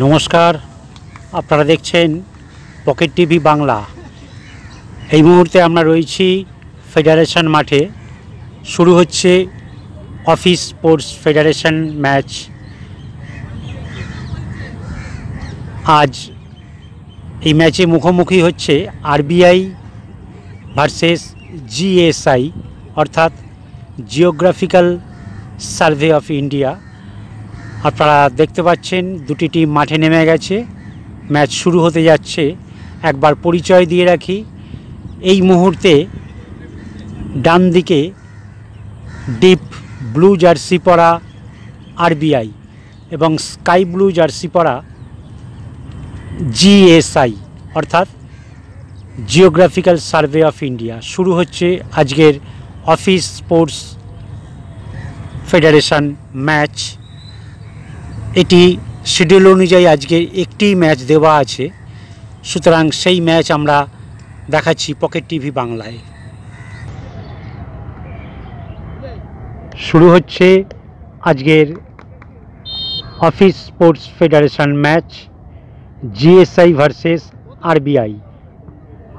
নমস্কার, আপনারা দেখছেন পকেট টিভি বাংলা। এই মুহূর্তে আমরা রয়েছি ফেডারেশন মাঠে। শুরু হচ্ছে অফিস স্পোর্টস ফেডারেশন ম্যাচ। আজ এই ম্যাচে মুখোমুখি হচ্ছে আরবিআই ভার্সেস জিএসআই, অর্থাৎ জিওগ্রাফিক্যাল সার্ভে অফ ইন্ডিয়া। আপনারা দেখতে পাচ্ছেন দুটি টিম মাঠে নেমে গেছে, ম্যাচ শুরু হতে যাচ্ছে। একবার পরিচয় দিয়ে রাখি, এই মুহূর্তে ডান দিকে ডিপ ব্লু জার্সি পরা আরবিআই এবং স্কাই ব্লু জার্সি পরা জিএসআই, অর্থাৎ জিওগ্রাফিক্যাল সার্ভে অফ ইন্ডিয়া। শুরু হচ্ছে আজকের অফিস স্পোর্টস ফেডারেশন ম্যাচ। এটি শিডিউল অনুযায়ী আজকে একটি ম্যাচ দেওয়া আছে, সুতরাং সেই ম্যাচ আমরা দেখাচ্ছি পকেট টিভি বাংলায়। শুরু হচ্ছে আজকের office sports federation match, GSI versus RBI.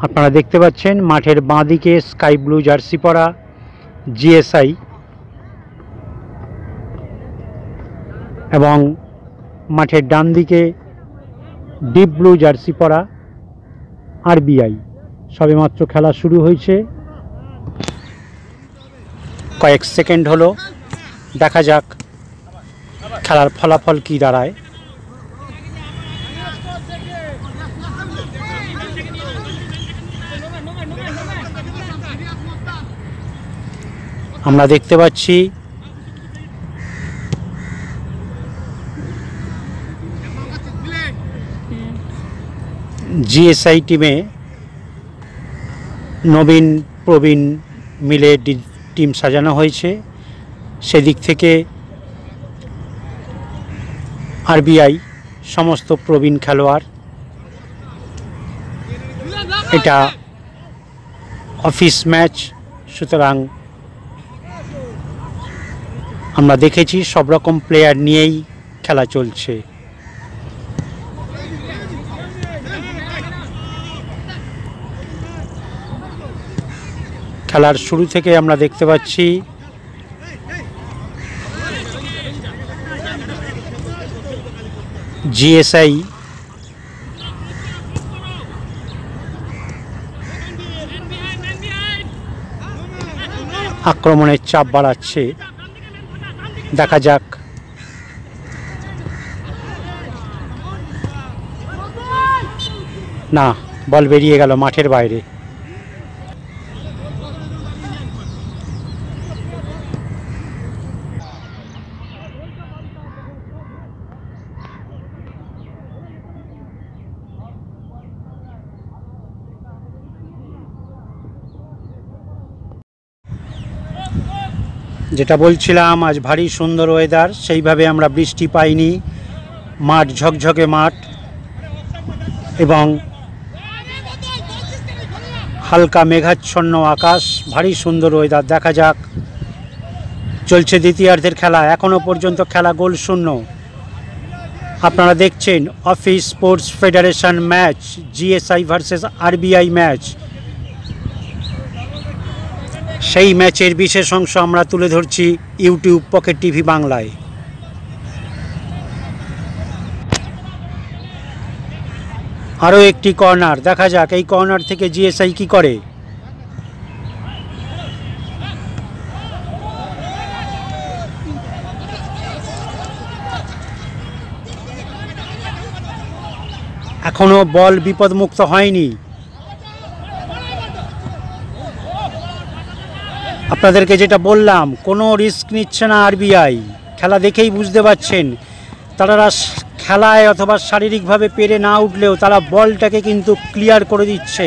আপনারা দেখতে পাচ্ছেন মাঠের বাঁ দিকে স্কাই ব্লু জার্সি পরা জিএসআই এবং মাঠের ডান দিকে ডিপ ব্লু জার্সি পরা আরবিআই। সবেমাত্র খেলা শুরু হয়েছে, কয়েক সেকেন্ড হলো। দেখা যাক খেলার ফলাফল কী দাঁড়ায়। আমরা দেখতে পাচ্ছি জিএসআই টিমে নবীন প্রবীণ মিলে টিম সাজানো হয়েছে। সেদিক থেকে আরবিআই সমস্ত প্রবীণ খেলোয়াড়। এটা অফিস ম্যাচ, সুতরাং আমরা দেখেছি সব রকম প্লেয়ার নিয়েই খেলা চলছে। খেলার শুরু থেকে আমরা দেখতে পাচ্ছি জিএসআই আক্রমণের চাপ বাড়াচ্ছে। দেখা যাক না, বল বেরিয়ে গেল মাঠের বাইরে। যেটা বলছিলাম, আজ ভারী সুন্দর ওয়েদার, সেইভাবে আমরা বৃষ্টি পাইনি। মাঠ ঝকঝকে মাঠ এবং হালকা মেঘাচ্ছন্ন আকাশ, ভারী সুন্দর ওয়েদার। দেখা যাক, চলছে দ্বিতীয়ার্ধের খেলা। এখনও পর্যন্ত খেলা গোল শূন্য। আপনারা দেখছেন office sports federation match, GSI versus RBI match. সেই ম্যাচের বিশেষ অংশ আমরা তুলে ধরছি ইউটিউব পকেট টিভি বাংলায়। আরও একটি কর্নার, দেখা যাক এই কর্নার থেকে জিএসআই কি করে। এখনো বল বিপদমুক্ত হয়নি। আপনাদেরকে যেটা বললাম, কোনো রিস্ক নিচ্ছে না আরবিআই। খেলা দেখেই বুঝতে পারছেন, তারা খেলায় অথবা শারীরিকভাবে পেরে না উঠলেও তারা বলটাকে কিন্তু ক্লিয়ার করে দিচ্ছে।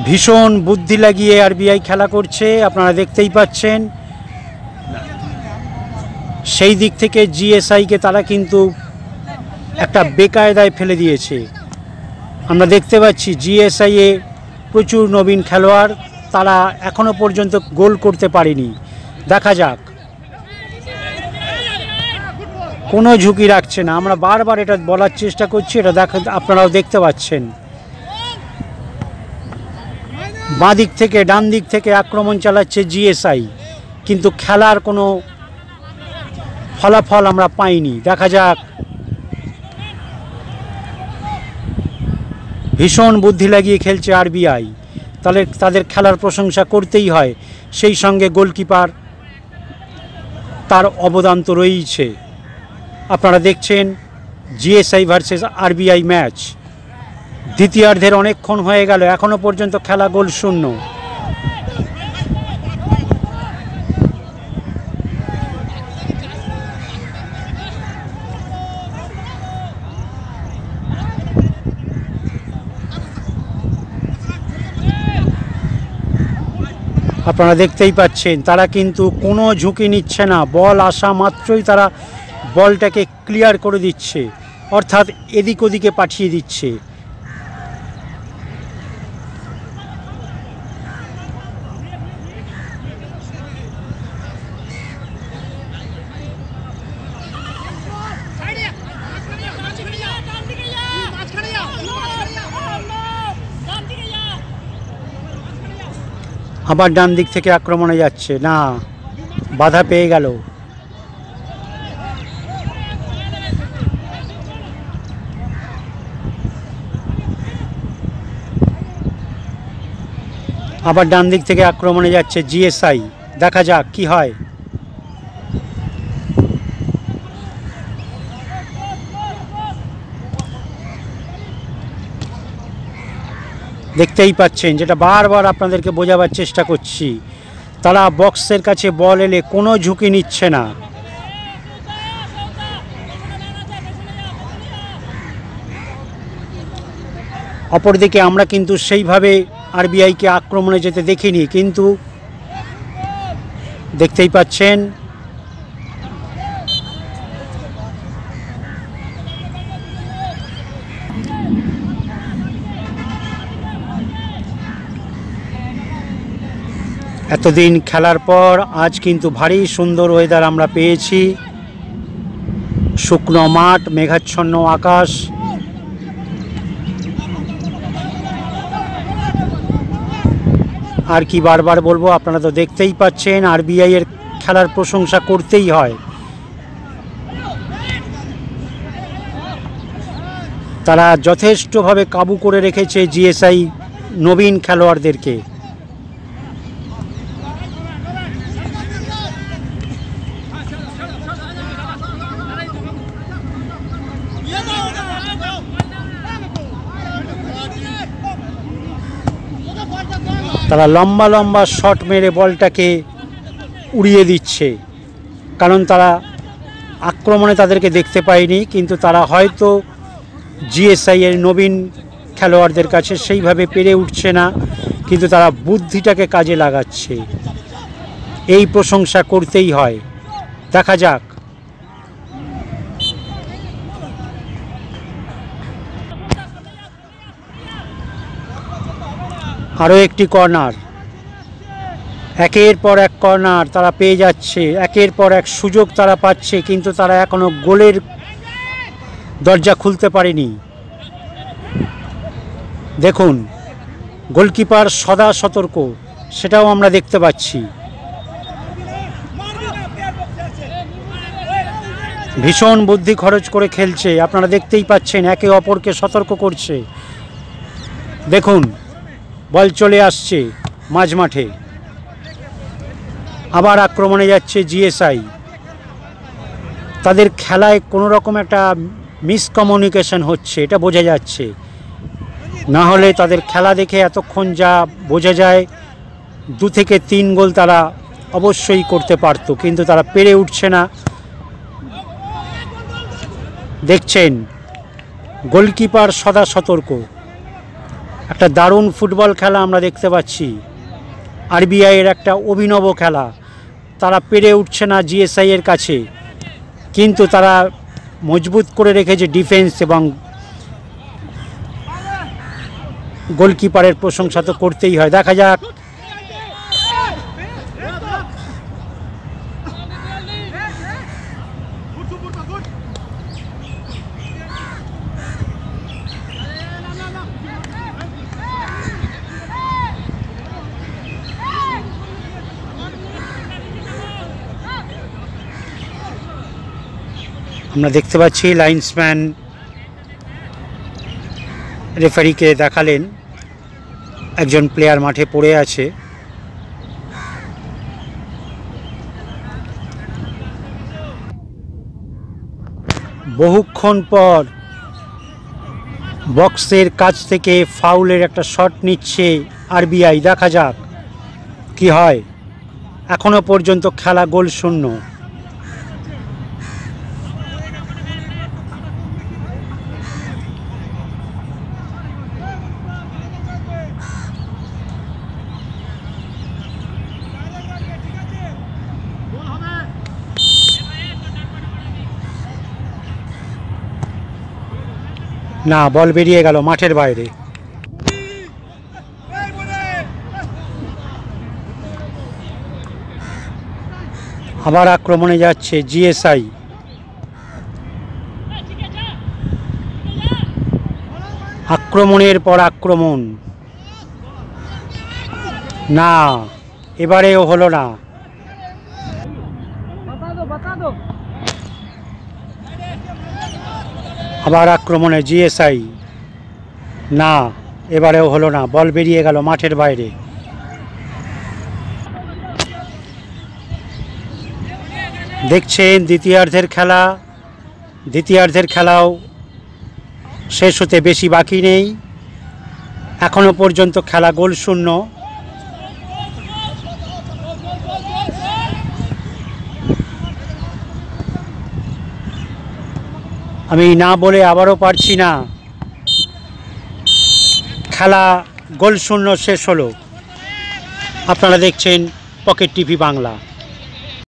ভীষণ বুদ্ধি লাগিয়ে আরবিআই খেলা করছে, আপনারা দেখতেই পাচ্ছেন। সেই দিক থেকে জিএসআইকে তারা কিন্তু একটা বেকায়দায় ফেলে দিয়েছে। আমরা দেখতে পাচ্ছি জিএসআই এ প্রচুর নবীন খেলোয়াড়, তারা এখনো পর্যন্ত গোল করতে পারেনি। দেখা যাক, কোনো ঝুঁকি রাখছে না। আমরা বারবার এটা বলার চেষ্টা করছি, এটা আপনারাও দেখতে পাচ্ছেন। বাঁ দিক থেকে ডান দিক থেকে আক্রমণ চালাচ্ছে জিএসআই, কিন্তু খেলার কোনো ফলাফল আমরা পাইনি। দেখা যাক, ভীষণ বুদ্ধি লাগিয়ে খেলছে আরবিআই, তাহলে তাদের খেলার প্রশংসা করতেই হয়। সেই সঙ্গে গোলকিপার, তার অবদান তো রয়েছে। আপনারা দেখছেন জিএসআই ভার্সেস আরবিআই ম্যাচ। দ্বিতীয়ার্ধের অনেকক্ষণ হয়ে গেল, এখনো পর্যন্ত খেলা গোল শূন্য। আপনারা দেখতেই পাচ্ছেন তারা কিন্তু কোনো ঝুঁকি নিচ্ছে না। বল আসা মাত্রই তারা বলটাকে ক্লিয়ার করে দিচ্ছে, অর্থাৎ এদিক ওদিকে পাঠিয়ে দিচ্ছে। আবার ডান দিক থেকে আক্রমণে যাচ্ছে, না, বাধা পেয়ে গেল। আবার ডান দিক থেকে আক্রমণে যাচ্ছে জিএসআই। দেখা যাক কি হয়। দেখতেই পাচ্ছেন, যেটা বারবার আপনাদেরকে বোঝাবার চেষ্টা করছি, তারা বক্সের কাছে বল এলে কোনো ঝুঁকি নিচ্ছে না। অপরদিকে আমরা কিন্তু সেইভাবে আরবিআইকে আক্রমণে যেতে দেখিনি, কিন্তু দেখতেই পাচ্ছেন এতদিন খেলার পর আজ কিন্তু ভারী সুন্দর ওয়েদার আমরা পেয়েছি। শুকনো মাঠ, মেঘাচ্ছন্ন আকাশ। আর কি বারবার বলবো, আপনারা তো দেখতেই পাচ্ছেন আরবিআই এর খেলার প্রশংসা করতেই হয়। তারা যথেষ্টভাবে কাবু করে রেখেছে জিএসআই নবীন খেলোয়াড়দেরকে। তারা লম্বা লম্বা শট মেরে বলটাকে উড়িয়ে দিচ্ছে, কারণ তারা আক্রমণে তাদেরকে দেখতে পায়নি, কিন্তু তারা হয়তো জিএসআই এর নবীন খেলোয়াড়দের কাছে সেইভাবে পেরে উঠছে না, কিন্তু তারা বুদ্ধিটাকে কাজে লাগাচ্ছে। এই প্রশংসা করতেই হয়। দেখা যাক। আরও একটি কর্নার, একের পর এক কর্নার তারা পেয়ে যাচ্ছে, একের পর এক সুযোগ তারা পাচ্ছে, কিন্তু তারা এখনো গোলের দরজা খুলতে পারেনি। দেখুন, গোলকিপার সদা সতর্ক, সেটাও আমরা দেখতে পাচ্ছি। ভীষণ বুদ্ধি খরচ করে খেলছে, আপনারা দেখতেই পাচ্ছেন, একে অপরকে সতর্ক করছে। দেখুন, বল চলে আসছে মাঝ মাঠে, আবার আক্রমণে যাচ্ছে জিএসআই। তাদের খেলায় কোনো রকম একটা মিসকমিউনিকেশন হচ্ছে, এটা বোঝা যাচ্ছে। না হলে তাদের খেলা দেখে এতক্ষণ যা বোঝা যায় 2 থেকে 3 গোল তারা অবশ্যই করতে পারতো, কিন্তু তারা পেরে উঠছে না। দেখছেন, গোলকিপার সদা সতর্ক। একটা দারুণ ফুটবল খেলা আমরা দেখতে পাচ্ছি। আরবিআই এর একটা অভিনব খেলা। তারা পেরে উঠছে না জিএসআই এর কাছে, কিন্তু তারা মজবুত করে রেখেছে ডিফেন্স, এবং গোলকিপারের প্রশংসা তো করতেই হয়। দেখা যাক আমরা দেখতে পাচ্ছি লাইন্সম্যান রেফারিকে দেখালেন একজন প্লেয়ার মাঠে পড়ে আছে। বহুক্ষণ পর বক্সের কাছ থেকে ফাউলের একটা শট নিচ্ছে আরবিআই। দেখা যাক কি হয়। এখনো পর্যন্ত খেলা গোল শূন্য। না, বল বেরিয়ে গেল মাঠের বাইরে। আবার আক্রমণে যাচ্ছে জিএসআই। আক্রমণের পর আক্রমণ। না, এবারেও হলো না। আবার আক্রমণে জিএসআই। না, এবারেও হলো না। বল বেরিয়ে গেল মাঠের বাইরে। দেখছেন দ্বিতীয়ার্ধের খেলা। দ্বিতীয়ার্ধের খেলাও শেষ হতে বেশি বাকি নেই। এখনো পর্যন্ত খেলা গোল শূন্য। আমি না বলে আবারও পারছি না। খেলা গোল শূন্য শেষ হলো। আপনারা দেখছেন পকেট টিভি বাংলা।